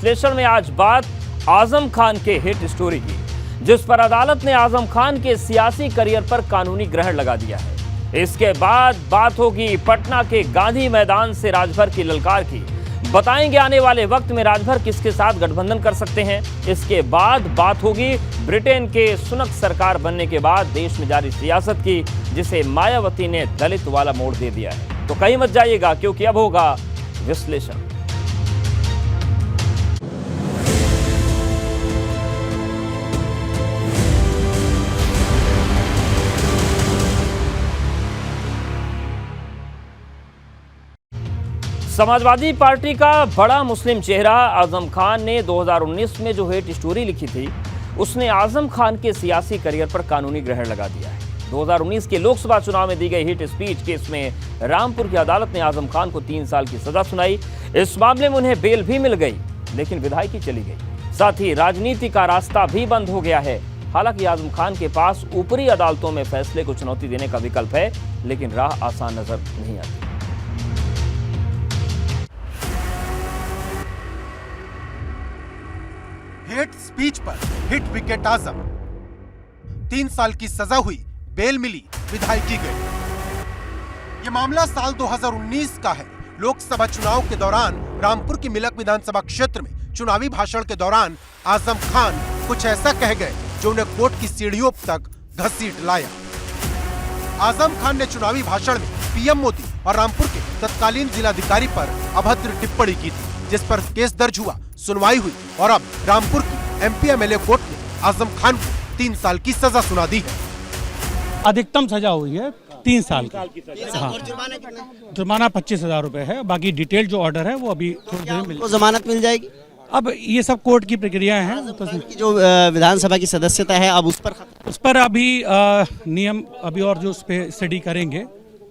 विश्लेषण में आज बात आजम खान के हिट स्टोरी की, जिस पर अदालत ने आजम खान के सियासी करियर पर कानूनी ग्रहण लगा दिया है। इसके बाद बात होगी पटना के गांधी मैदान से राजभर की ललकार की। बताएंगे आने वाले वक्त में राजभर किसके साथ गठबंधन कर सकते हैं। इसके बाद बात होगी ब्रिटेन के सुनक सरकार बनने के बाद देश में जारी सियासत की, जिसे मायावती ने दलित वाला मोड़ दे दिया है। तो कहीं मत जाइएगा, क्योंकि अब होगा विश्लेषण। समाजवादी पार्टी का बड़ा मुस्लिम चेहरा आजम खान ने 2019 में जो हिट स्टोरी लिखी थी, उसने आजम खान के सियासी करियर पर कानूनी ग्रहण लगा दिया है। 2019 के लोकसभा चुनाव में दी गई हिट स्पीच केस में रामपुर की अदालत ने आजम खान को 3 साल की सजा सुनाई। इस मामले में उन्हें बेल भी मिल गई, लेकिन विधायकी चली गई। साथ ही राजनीति का रास्ता भी बंद हो गया है। हालांकि आजम खान के पास ऊपरी अदालतों में फैसले को चुनौती देने का विकल्प है, लेकिन राह आसान नजर नहीं आती। हेट स्पीच पर हिट विकेट आजम, 3 साल की सजा हुई, बेल मिली, विधायकी गई। ये मामला साल 2019 का है। लोकसभा चुनाव के दौरान रामपुर की मिलक विधानसभा क्षेत्र में चुनावी भाषण के दौरान आजम खान कुछ ऐसा कह गए जो उन्हें कोर्ट की सीढ़ियों तक घसीट लाया। आजम खान ने चुनावी भाषण में पीएम मोदी और रामपुर के तत्कालीन जिलाधिकारी पर अभद्र टिप्पणी की थी, जिस पर केस दर्ज हुआ, सुनवाई हुई और अब रामपुर की एमपी एमएलए कोर्ट ने आजम खान को 3 साल की सजा सुना दी है। अधिकतम सजा हुई है 3 साल की। हाँ, जुर्माना 25,000 रुपए है। बाकी डिटेल जो ऑर्डर है वो अभी थोड़ी देर में जमानत मिल जाएगी। अब ये सब कोर्ट की प्रक्रिया है। तो जो विधानसभा की सदस्यता है अब उस पर अभी नियम अभी और जो उस पर स्टडी करेंगे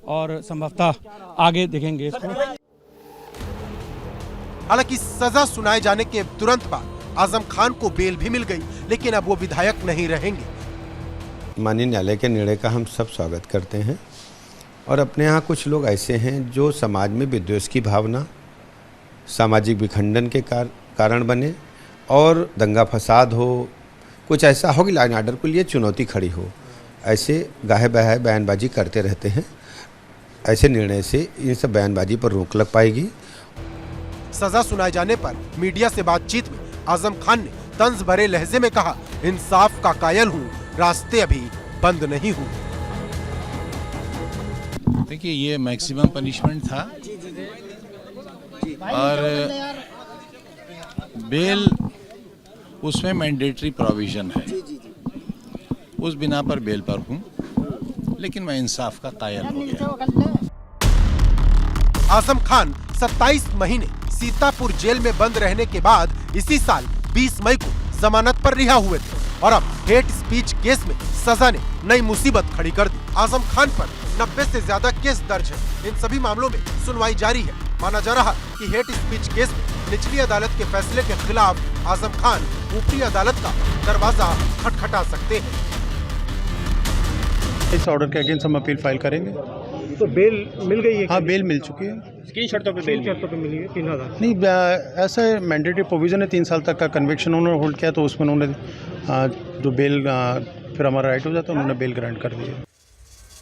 और संभवतः आगे देखेंगे इसको। हालांकि सजा सुनाए जाने के तुरंत बाद आजम खान को बेल भी मिल गई, लेकिन अब वो विधायक नहीं रहेंगे। माननीय न्यायालय के निर्णय का हम सब स्वागत करते हैं और अपने यहाँ कुछ लोग ऐसे हैं जो समाज में विद्वेष की भावना, सामाजिक विखंडन के कारण बने और दंगा फसाद हो, कुछ ऐसा हो कि लॉ एंड ऑर्डर के लिए चुनौती खड़ी हो, ऐसे गाहे बहाए बयानबाजी करते रहते हैं। ऐसे निर्णय से इन सब बयानबाजी पर रोक लग पाएगी। सजा सुनाए जाने पर मीडिया से बातचीत में आजम खान ने तंज भरे लहजे में कहा, इंसाफ का कायल हूँ, रास्ते अभी बंद नहीं हुए। देखिए, ये मैक्सिमम पनिशमेंट था और बेल उसमें मैंडेटरी प्रोविजन है, उस बिना पर बेल पर हूँ, लेकिन मैं इंसाफ का कायल हो गया। आजम खान 27 महीने सीतापुर जेल में बंद रहने के बाद इसी साल 20 मई को जमानत पर रिहा हुए थे और अब हेट स्पीच केस में सजा ने नई मुसीबत खड़ी कर दी। आजम खान पर 90 से ज्यादा केस दर्ज है। इन सभी मामलों में सुनवाई जारी है। माना जा रहा कि हेट स्पीच केस में निचली अदालत के फैसले के खिलाफ आजम खान ऊपरी अदालत का दरवाजा खटखटा सकते हैं। इस ऑर्डर के अगेंस्ट हम अपील फाइल करेंगे। तो बेल मिल गई है? हाँ, बेल मिल चुकी है। किन शर्तों पे बेल? शर्तों पे मिली है 3,000। नहीं, ऐसा मैंडेटरी प्रोविजन है, 3 साल तक का कन्विक्शन उन्होंने होल्ड किया, तो उसमें उन्होंने जो बेल फिर हमारा राइट हो जाता है, उन्होंने बेल ग्रांट कर दी है।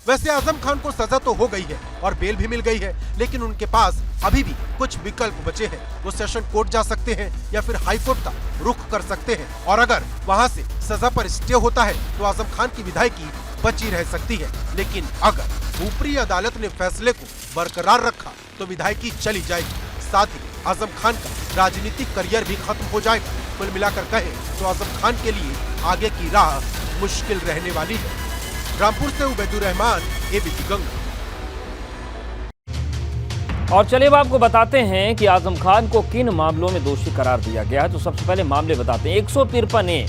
वैसे आजम खान को सजा तो हो गई है और बेल भी मिल गई है, लेकिन उनके पास अभी भी कुछ विकल्प बचे हैं। वो सेशन कोर्ट जा सकते हैं या फिर हाई कोर्ट का रुख कर सकते हैं, और अगर वहां से सजा पर स्टे होता है तो आजम खान की विधायकी बची रह सकती है। लेकिन अगर ऊपरी अदालत ने फैसले को बरकरार रखा तो विधायकी चली जाएगी। साथ ही आजम खान का राजनीतिक करियर भी खत्म हो जाएगा। कुल मिलाकर कहें तो आजम खान के लिए आगे की राह मुश्किल रहने वाली है। रामपुर से उबैदुर रहमान, एबीपी गंगा। और चलिए अब आपको बताते हैं कि आजम खान को किन मामलों में दोषी करार दिया गया है। तो सबसे पहले मामले बताते हैं। 153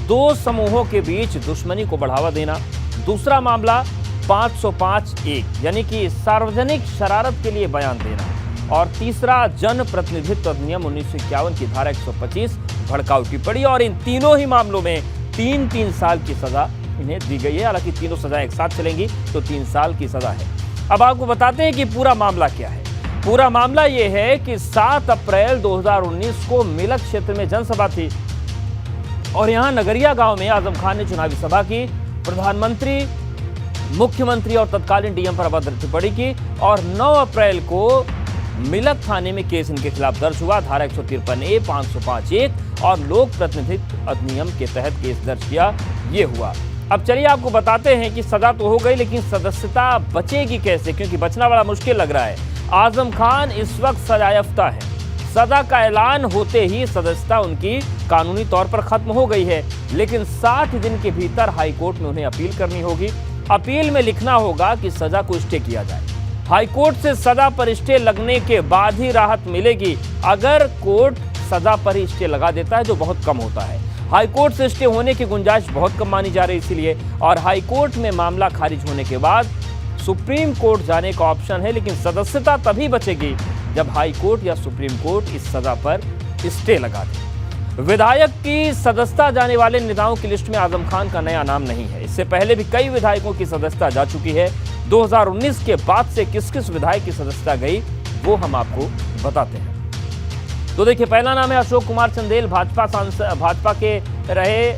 2 समूहों के बीच दुश्मनी को बढ़ावा देना। दूसरा मामला 505(1) यानी कि सार्वजनिक शरारत के लिए बयान देना। और तीसरा जन प्रतिनिधित्व अधिनियम 1951 की धारा 125 भड़काऊ टिप्पणी। और इन तीनों ही मामलों में 3-3 साल की सजा इन्हें दी गई है। हालांकि तीनों सजाएं एक साथ चलेंगी तो 3 साल की सजा है। अब आपको बताते हैं कि पूरा मामला क्या है। पूरा मामला यह है कि 7 अप्रैल 2019 को मेलक क्षेत्र में जनसभा थी और यहां नगरिया गांव में आजम खान ने चुनावी सभा की, प्रधानमंत्री, मुख्यमंत्री और तत्कालीन डीएम पर अभद्र टिप्पणी की और 9 अप्रैल को मेलक थाने में केस इनके खिलाफ दर्ज हुआ। धारा 153A, 505(1) और लोक प्रतिनिधित्व अधिनियम के तहत केस दर्ज किया। ये हुआ। अब चलिए आपको बताते हैं कि सजा तो हो गई, लेकिन सदस्यता बचेगी कैसे, क्योंकि बचना बड़ा मुश्किल लग रहा है। आजम खान इस वक्त सजायाफ्ता है। सजा का ऐलान होते ही सदस्यता उनकी कानूनी तौर पर खत्म हो गई है, लेकिन 60 दिन के भीतर हाईकोर्ट में उन्हें अपील करनी होगी। अपील में लिखना होगा कि सजा को स्टे किया जाए। हाईकोर्ट से सजा पर स्टे लगने के बाद ही राहत मिलेगी। अगर कोर्ट सजा पर ही स्टे लगा देता है, जो बहुत कम होता है, हाईकोर्ट से स्टे होने की गुंजाइश बहुत कम मानी जा रही है इसीलिए, और हाईकोर्ट में मामला खारिज होने के बाद सुप्रीम कोर्ट जाने का ऑप्शन है, लेकिन सदस्यता तभी बचेगी जब हाईकोर्ट या सुप्रीम कोर्ट इस सजा पर स्टे लगा दे। विधायक की सदस्यता जाने वाले नेताओं की लिस्ट में आजम खान का नया नाम नहीं है। इससे पहले भी कई विधायकों की सदस्यता जा चुकी है। 2019 के बाद से किस किस विधायक की सदस्यता गई, वो हम आपको बताते हैं। तो देखिए, पहला नाम है अशोक कुमार चंदेल, भाजपा के रहे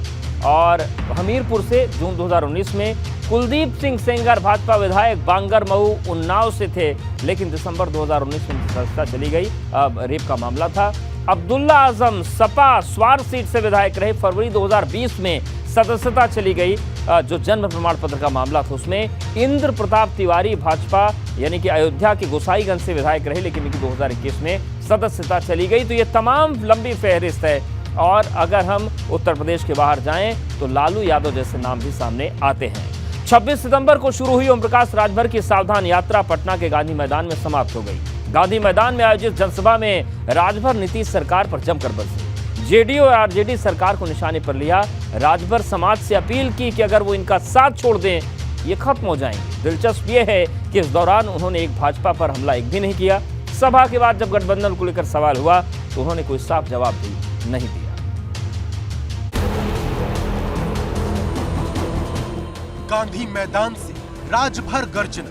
और हमीरपुर से जून 2019 में। कुलदीप सिंह सेंगर, भाजपा विधायक, बांगर मऊ उन्नाव से थे, लेकिन दिसंबर 2019 में उनकी सदस्यता चली गई। रेप का मामला था। अब्दुल्ला आजम, सपा स्वार सीट से विधायक रहे, फरवरी 2020 में सदस्यता चली गई। जो जन्म प्रमाण पत्र का मामला था उसमें। इंद्र प्रताप तिवारी, भाजपा यानी कि अयोध्या के गोसाईगंज से विधायक रहे, लेकिन इनकी 2021 में सदस्यता चली गई। तो ये तमाम लंबी फहरिस्त है। और अगर हम उत्तर प्रदेश के बाहर जाएं तो लालू यादव जैसे नाम भी सामने आते हैं। 26 सितंबर को शुरू हुई ओम प्रकाश राजभर की सावधान यात्रा पटना के गांधी मैदान में समाप्त हो गई। गांधी मैदान में आयोजित जनसभा में राजभर नीतीश सरकार पर जमकर बरसे। जेडीयू और आरजेडी सरकार को निशाने पर लिया। राजभर समाज से अपील की कि अगर वो इनका साथ छोड़ दें, ये खत्म हो जाएंगे। दिलचस्प ये है कि इस दौरान उन्होंने एक भाजपा पर हमला एक भी नहीं किया। सभा के बाद जब गठबंधन को लेकर सवाल हुआ तो उन्होंने कोई साफ जवाब भी नहीं दिया। गांधी मैदान से राजभर गर्जना।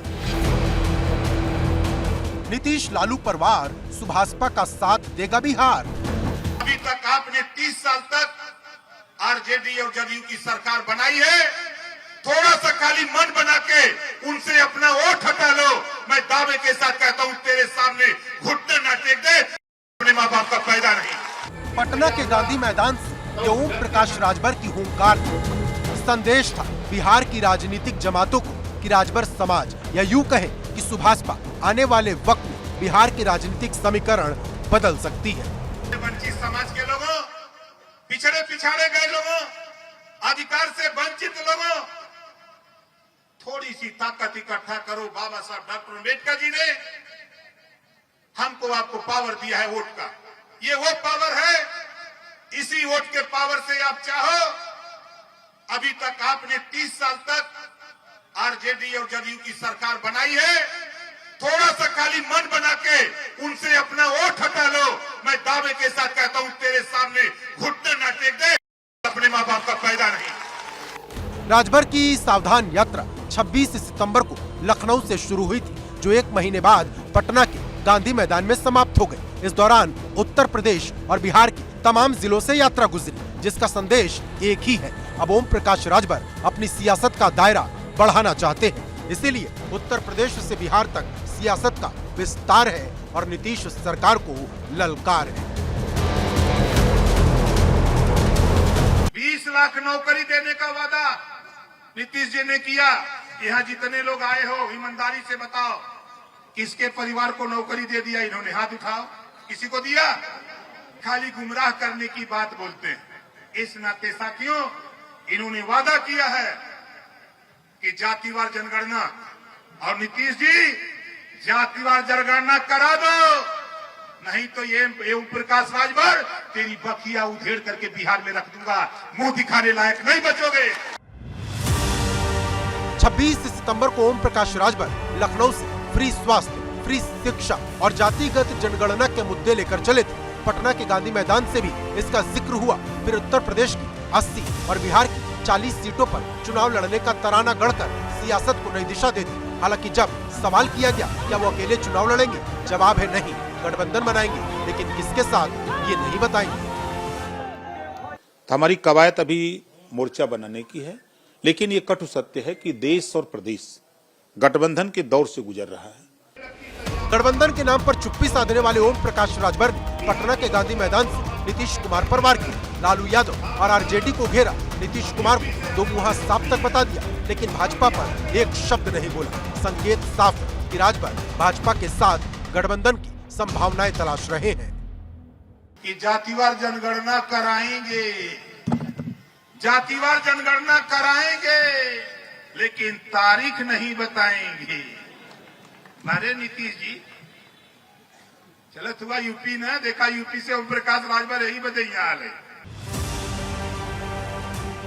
नीतीश लालू पर वार, सुभाषपा का साथ देगा बिहार। अभी तक आपने 30 साल तक आरजेडी और जदयू की सरकार बनाई है। थोड़ा सा खाली मन बना के उनसे अपना वोट हटा लो। मैं दावे के साथ कहता हूं, तेरे सामने घुटने न टेक दे, अपने माँ बाप का पैदा नहीं। पटना के गांधी मैदान से ये ओम प्रकाश राजभर की हुंकार संदेश था बिहार की राजनीतिक जमातों को कि राजभर समाज या यूं कहें कि सुभाषपा आने वाले वक्त में बिहार के राजनीतिक समीकरण बदल सकती है। वंचित समाज के लोगों, पिछड़े पिछाड़े गए लोगों, अधिकार से वंचित लोगों, थोड़ी सी ताकत इकट्ठा करो। बाबा साहब डॉक्टर अम्बेडकर जी ने हमको आपको पावर दिया है वोट का। ये वो पावर है, इसी वोट के पावर से आप चाहो। अभी तक आपने 30 साल तक आरजेडी और जदयू की सरकार बनाई है। थोड़ा सा खाली मन बना के उनसे अपना वोट हटा लो। मैं दावे के साथ कहता हूं, तेरे सामने घुटने न टेक दे, अपने माँ बाप का पैदा नहीं। राजभर की सावधान यात्रा 26 सितंबर को लखनऊ से शुरू हुई थी, जो एक महीने बाद पटना के गांधी मैदान में समाप्त हो गई। इस दौरान उत्तर प्रदेश और बिहार के तमाम जिलों से यात्रा गुजरी, जिसका संदेश एक ही है। अब ओम प्रकाश राजभर अपनी सियासत का दायरा बढ़ाना चाहते हैं, इसीलिए उत्तर प्रदेश से बिहार तक सियासत का विस्तार है और नीतीश सरकार को ललकार है। 20 लाख नौकरी देने का वादा नीतीश जी ने किया। यहाँ जितने लोग आए हो, ईमानदारी से बताओ, किसके परिवार को नौकरी दे दिया इन्होंने? हाथ उठाओ। किसी को दिया? खाली गुमराह करने की बात बोलते हैं। इस नाते साथियों, इन्होंने वादा किया है कि जातिवार जनगणना, और नीतीश जी जातिवार जनगणना करा दो, नहीं तो ये ओम प्रकाश राजभर तेरी बखिया उधेड़ करके बिहार में रख दूंगा। मुंह दिखाने लायक नहीं बचोगे। 26 सितंबर को ओम प्रकाश राजभर लखनऊ से फ्री स्वास्थ्य, फ्री शिक्षा और जातिगत जनगणना के मुद्दे लेकर चले थे। पटना के गांधी मैदान से भी इसका जिक्र हुआ। फिर उत्तर प्रदेश की 80 और बिहार की 40 सीटों पर चुनाव लड़ने का तराना गढ़कर सियासत को नई दिशा दे दी। हालांकि जब सवाल किया गया क्या वो अकेले चुनाव लड़ेंगे, जवाब है नहीं, गठबंधन बनाएंगे, लेकिन किसके साथ ये नहीं बताएंगे। हमारी कवायद अभी मोर्चा बनाने की है, लेकिन ये कटु सत्य है कि देश और प्रदेश गठबंधन के दौर से गुजर रहा है। गठबंधन के नाम पर चुप्पी साधने वाले ओम प्रकाश राजभर ने पटना के गांधी मैदान से नीतीश कुमार पर वार किया, लालू यादव और आरजेडी को घेरा, नीतीश कुमार को दो मुंहा साफ तक बता दिया, लेकिन भाजपा पर एक शब्द नहीं बोला। संकेत साफ है कि राजभर भाजपा के साथ गठबंधन की संभावनाएं तलाश रहे हैं। कि जातिवार जनगणना कराएंगे, जातिवार जनगणना कराएंगे, लेकिन तारीख नहीं बताएंगे। अरे नीतीश जी, चलत हुआ यूपी ने देखा, यूपी से ओम प्रकाश राजभर यही बधैया है।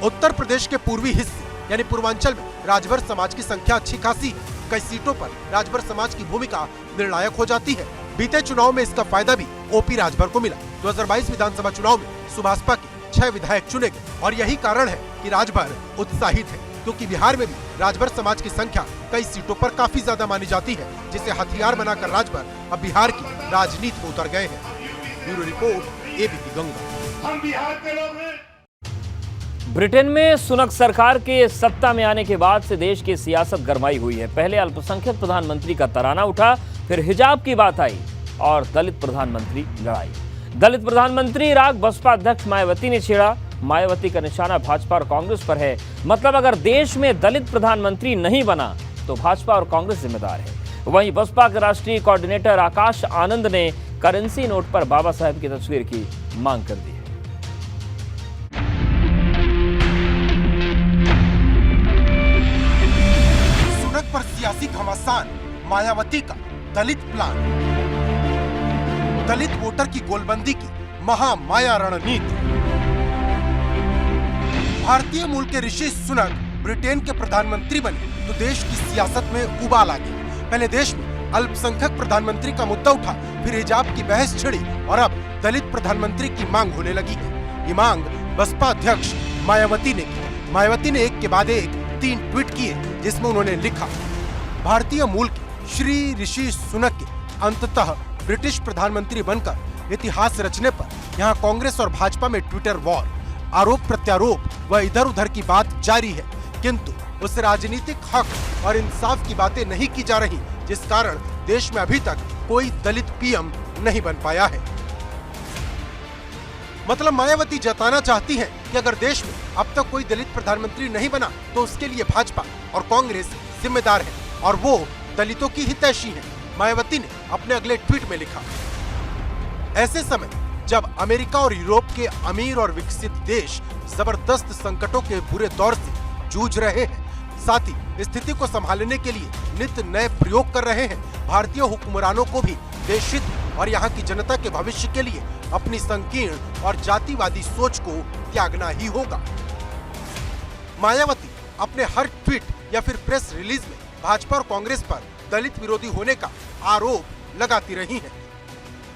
उत्तर प्रदेश के पूर्वी हिस्से यानी पूर्वांचल में राजभर समाज की संख्या अच्छी खासी है। कई सीटों पर राजभर समाज की भूमिका निर्णायक हो जाती है। बीते चुनाव में इसका फायदा भी ओपी राजभर को मिला। 2022 विधानसभा चुनाव में सुभाषपा के 6 विधायक चुने गए और यही कारण है कि राजभर उत्साहित है, क्योंकि बिहार में भी राजभर समाज की संख्या कई सीटों पर काफी ज्यादा मानी जाती है, जिसे हथियार बनाकर राजभर अब बिहार की राजनीति में उतर गए हैं। Bureau report, ABP Ganga. हम बिहार के लोग हैं। ब्रिटेन में सुनक सरकार के सत्ता में आने के बाद से देश की सियासत गरमाई हुई है। पहले अल्पसंख्यक प्रधानमंत्री का तराना उठा, फिर हिजाब की बात आई और दलित प्रधानमंत्री लड़ाई। दलित प्रधानमंत्री राग बसपा अध्यक्ष मायावती ने छेड़ा। मायावती का निशाना भाजपा और कांग्रेस पर है। मतलब अगर देश में दलित प्रधानमंत्री नहीं बना तो भाजपा और कांग्रेस जिम्मेदार है। वहीं बसपा के राष्ट्रीय कोऑर्डिनेटर आकाश आनंद ने करेंसी नोट पर बाबा साहेब की तस्वीर की मांग कर दी है। सुनक पर सियासी घमासान, मायावती का दलित प्लान, दलित वोटर की गोलबंदी की महामाया रणनीति। भारतीय मूल के ऋषि सुनक ब्रिटेन के प्रधानमंत्री बने तो देश की सियासत में उबाल आ गई। पहले देश में अल्पसंख्यक प्रधानमंत्री का मुद्दा उठा, फिर हिजाब की बहस छिड़ी और अब दलित प्रधानमंत्री की मांग होने लगी है। ये मांग बसपा अध्यक्ष मायावती ने की। मायावती ने एक के बाद एक 3 ट्वीट किए, जिसमें उन्होंने लिखा, भारतीय मूल के श्री ऋषि सुनक के अंततः ब्रिटिश प्रधानमंत्री बनकर इतिहास रचने पर यहाँ कांग्रेस और भाजपा में ट्विटर वॉर, आरोप प्रत्यारोप व इधर उधर की बात जारी है, किंतु उस राजनीतिक हक और इंसाफ की बातें नहीं की जा रही, जिस कारण देश में अभी तक कोई दलित पीएम नहीं बन पाया है। मतलब मायावती जताना चाहती हैं कि अगर देश में अब तक कोई दलित प्रधानमंत्री नहीं बना तो उसके लिए भाजपा और कांग्रेस जिम्मेदार है और वो दलितों की हितैषी है। मायावती ने अपने अगले ट्वीट में लिखा, ऐसे समय जब अमेरिका और यूरोप के अमीर और विकसित देश जबरदस्त संकटों के बुरे दौर से जूझ रहे हैं, साथ ही स्थिति को संभालने के लिए नित्य नए प्रयोग कर रहे हैं, भारतीय हुक्मरानों को भी देश हित और यहाँ की जनता के भविष्य के लिए अपनी संकीर्ण और जातिवादी सोच को त्यागना ही होगा। मायावती अपने हर ट्वीट या फिर प्रेस रिलीज में भाजपा और कांग्रेस पर दलित विरोधी होने का आरोप लगाती रही हैं।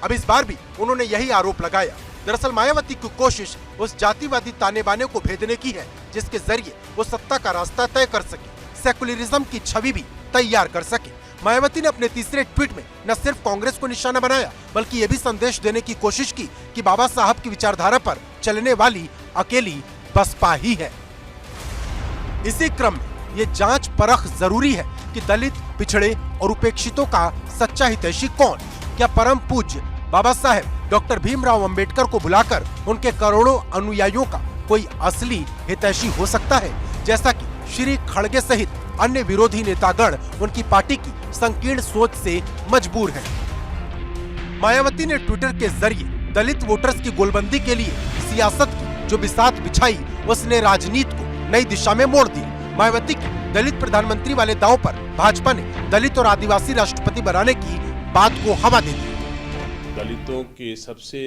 अब इस बार भी उन्होंने यही आरोप लगाया। दरअसल मायावती की कोशिश उस जातिवादी ताने बाने को भेदने की है, जिसके जरिए वो सत्ता का रास्ता तय कर सके, सेकुलरिज्म की छवि भी तैयार कर सके। मायावती ने अपने तीसरे ट्वीट में न सिर्फ कांग्रेस को निशाना बनाया, बल्कि ये भी संदेश देने की कोशिश की कि बाबा साहब की विचारधारा पर चलने वाली अकेली बसपा ही है। इसी क्रम में ये जांच परख जरूरी है कि दलित, पिछड़े और उपेक्षितों का सच्चा हितैषी कौन। क्या परम पूज्य बाबा साहेब डॉक्टर भीमराव अंबेडकर को बुलाकर उनके करोड़ों अनुयायियों का कोई असली हितैषी हो सकता है, जैसा कि श्री खड़गे सहित अन्य विरोधी नेतागण उनकी पार्टी की संकीर्ण सोच से मजबूर हैं। मायावती ने ट्विटर के जरिए दलित वोटर्स की गोलबंदी के लिए सियासत की जो बिसात बिछाई, उसने राजनीति को नई दिशा में मोड़ दिया। मायावती के दलित प्रधानमंत्री वाले दांव पर भाजपा ने दलित और आदिवासी राष्ट्रपति बनाने की बात को हवा दे दी। दलितों के सबसे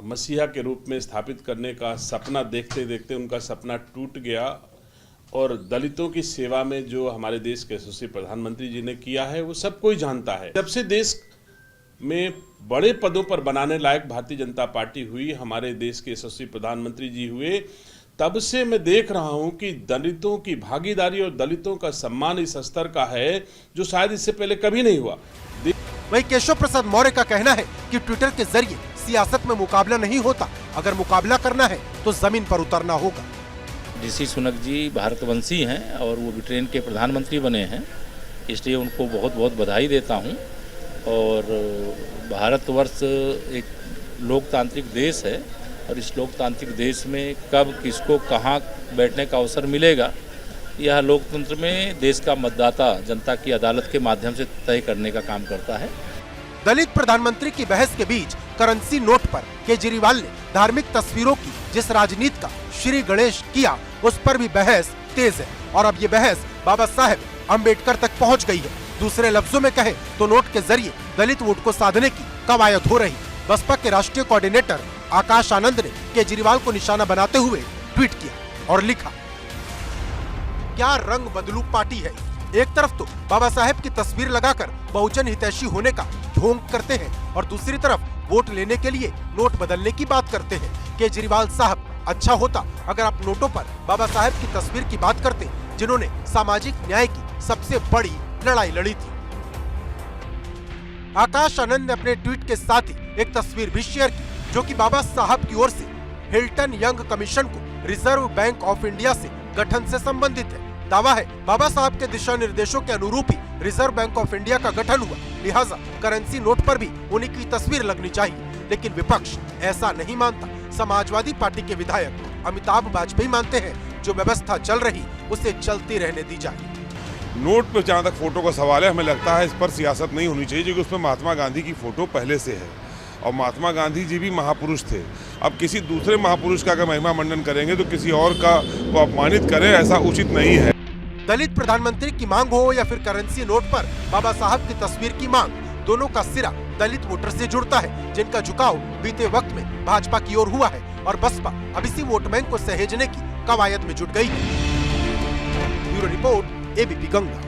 मसीहा के रूप में स्थापित करने का सपना देखते देखते उनका सपना टूट गया और दलितों की सेवा में जो हमारे देश के यशस्वी प्रधानमंत्री जी ने किया है वो सब कोई जानता है। जब से देश में बड़े पदों पर बनाने लायक भारतीय जनता पार्टी हुई, हमारे देश के यशस्वी प्रधानमंत्री जी हुए, तब से मैं देख रहा हूं कि दलितों की भागीदारी और दलितों का सम्मान इस स्तर का है जो शायद इससे पहले कभी नहीं हुआ। वहीं केशव प्रसाद मौर्य का कहना है कि ट्विटर के जरिए सियासत में मुकाबला नहीं होता, अगर मुकाबला करना है तो जमीन पर उतरना होगा। ऋषि सुनक जी भारतवंशी हैं और वो ब्रिटेन के प्रधानमंत्री बने हैं, इसलिए उनको बहुत बहुत बधाई देता हूं। और भारतवर्ष एक लोकतांत्रिक देश है और इस लोकतांत्रिक देश में कब किसको कहां बैठने का अवसर मिलेगा, यह लोकतंत्र में देश का मतदाता जनता की अदालत के माध्यम से तय करने का काम करता है। दलित प्रधानमंत्री की बहस के बीच करेंसी नोट पर केजरीवाल ने धार्मिक तस्वीरों की जिस राजनीति का श्री गणेश किया, उस पर भी बहस तेज है और अब ये बहस बाबा साहेब अम्बेडकर तक पहुंच गई है। दूसरे लफ्जों में कहें तो नोट के जरिए दलित वोट को साधने की कवायद हो रही। बसपा के राष्ट्रीय कोऑर्डिनेटर आकाश आनंद ने केजरीवाल को निशाना बनाते हुए ट्वीट किया और लिखा, क्या रंग बदलू पार्टी है। एक तरफ तो बाबा साहेब की तस्वीर लगाकर बहुजन हितैषी होने का ढोंग करते हैं और दूसरी तरफ वोट लेने के लिए नोट बदलने की बात करते हैं। केजरीवाल साहब, अच्छा होता अगर आप नोटों पर बाबा साहेब की तस्वीर की बात करते, जिन्होंने सामाजिक न्याय की सबसे बड़ी लड़ाई लड़ी थी। आकाश आनंद ने अपने ट्वीट के साथ ही एक तस्वीर भी शेयर की, जो कि बाबा साहब की ओर से हिल्टन यंग कमीशन को रिजर्व बैंक ऑफ इंडिया से गठन से संबंधित है। दावा है बाबा साहब के दिशा निर्देशों के अनुरूप ही रिजर्व बैंक ऑफ इंडिया का गठन हुआ, लिहाजा करेंसी नोट पर भी उन्हीं की तस्वीर लगनी चाहिए। लेकिन विपक्ष ऐसा नहीं मानता। समाजवादी पार्टी के विधायक अमिताभ वाजपेयी मानते हैं, जो व्यवस्था चल रही उसे चलती रहने दी जाए। नोट पर जहाँ तक फोटो का सवाल है, हमें लगता है इस पर सियासत नहीं होनी चाहिए, क्योंकि उसमें महात्मा गांधी की फोटो पहले से है और महात्मा गांधी जी भी महापुरुष थे। अब किसी दूसरे महापुरुष का अगर महिमा मंडन करेंगे तो किसी और का वो अपमानित करें, ऐसा उचित नहीं है। दलित प्रधानमंत्री की मांग हो या फिर करेंसी नोट पर बाबा साहब की तस्वीर की मांग, दोनों का सिरा दलित वोटर से जुड़ता है, जिनका झुकाव बीते वक्त में भाजपा की ओर हुआ है और बसपा अब इसी वोट बैंक को सहेजने की कवायद में जुट गई है। Bureau report, ABP Ganga.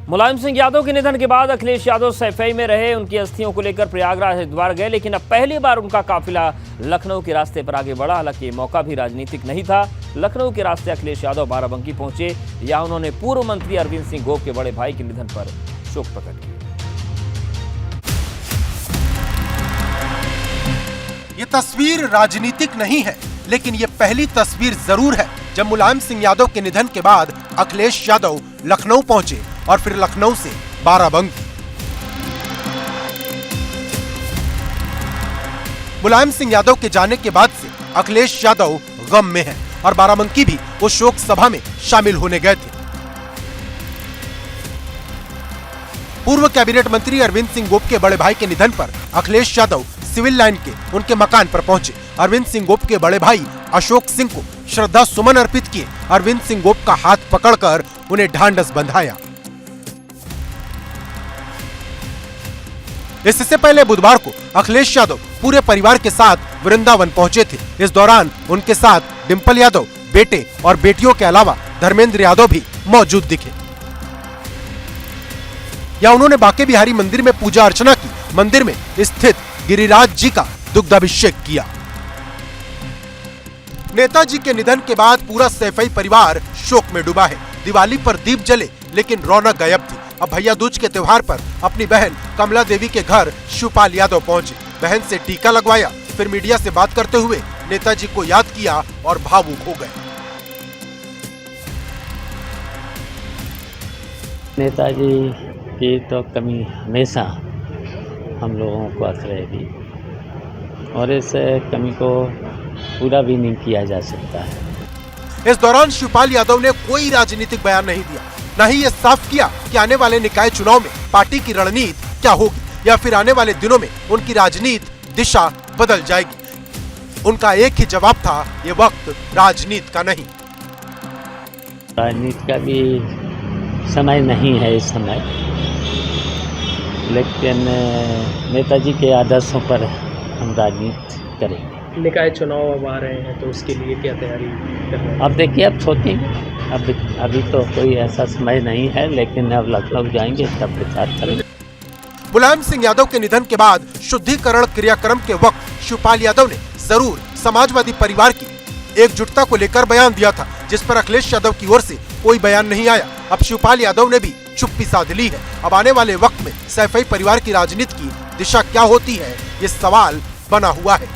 Mulayam Singh Yadav के निधन के बाद अखिलेश यादव सैफई में रहे। उनकी अस्थियों को लेकर प्रयागराज हरिद्वार गए, लेकिन अब पहली बार उनका काफिला लखनऊ के रास्ते पर आगे बढ़ा। हालांकि ये मौका भी राजनीतिक नहीं था। लखनऊ के रास्ते अखिलेश यादव बाराबंकी पहुंचे, या उन्होंने पूर्व मंत्री अरविंद सिंह गोप के बड़े भाई के निधन पर शोक प्रकट किया। ये तस्वीर राजनीतिक नहीं है, लेकिन ये पहली तस्वीर जरूर है जब मुलायम सिंह यादव के निधन के बाद अखिलेश यादव लखनऊ पहुंचे और फिर लखनऊ से बाराबंकी। मुलायम सिंह यादव के जाने के बाद से अखिलेश यादव गम में हैं और बाराबंकी भी उस शोक सभा में शामिल होने गए थे। पूर्व कैबिनेट मंत्री अरविंद सिंह गोप के बड़े भाई के निधन पर अखिलेश यादव सिविल लाइन के उनके मकान पर पहुंचे। अरविंद सिंह गोप के बड़े भाई अशोक सिंह को श्रद्धा सुमन अर्पित किए। अरविंद सिंह गोप का हाथ पकड़कर उन्हें ढांढस बंधाया। इससे पहले बुधवार को अखिलेश यादव पूरे परिवार के साथ वृंदावन पहुंचे थे। इस दौरान उनके साथ डिंपल यादव, बेटे और बेटियों के अलावा धर्मेंद्र यादव भी मौजूद दिखे। या उन्होंने बांके बिहारी मंदिर में पूजा अर्चना की। मंदिर में स्थित गिरिराज जी का दुग्धाभिषेक किया। नेताजी के निधन के बाद पूरा सैफई परिवार शोक में डूबा है। दिवाली पर दीप जले, लेकिन रौनक गायब थी। अब भैया दूज के त्योहार पर अपनी बहन कमला देवी के घर शिवपाल यादव पहुंचे। बहन से टीका लगवाया, फिर मीडिया से बात करते हुए नेताजी को याद किया और भावुक हो गए। नेताजी की तो कमी हमेशा हम लोगों को आती रहेगी और इस कमी को पूरा भी नहीं किया जा सकता है। इस दौरान शिवपाल यादव ने कोई राजनीतिक बयान नहीं दिया, न ही ये साफ किया कि आने वाले निकाय चुनाव में पार्टी की रणनीति क्या होगी या फिर आने वाले दिनों में उनकी राजनीति दिशा बदल जाएगी। उनका एक ही जवाब था, ये वक्त राजनीति का नहीं। राजनीति का भी समय नहीं है इस समय, लेकिन नेताजी के आदर्शों पर हम राजनीति करेंगे। निकाय चुनाव अब आ रहे हैं, तो उसके लिए क्या तैयारी कर रहे हैं? अब देखिए, अब सोचेंगे। अभी तो कोई ऐसा समय नहीं है, लेकिन अब लखनऊ जाएंगे तब विचार करेंगे। मुलायम सिंह यादव के निधन के बाद शुद्धिकरण क्रियाक्रम के वक्त शिवपाल यादव ने जरूर समाजवादी परिवार की एकजुटता को लेकर बयान दिया था, जिस पर अखिलेश यादव की ओर से कोई बयान नहीं आया। अब शिवपाल यादव ने भी चुप्पी साध ली है। अब आने वाले वक्त में सैफई परिवार की राजनीति की दिशा क्या होती है, ये सवाल बना हुआ है।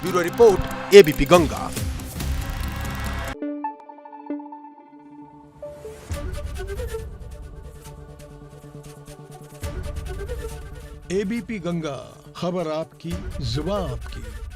Bureau report, ABP Ganga. ABP Ganga, खबर आपकी, जुबान आपकी।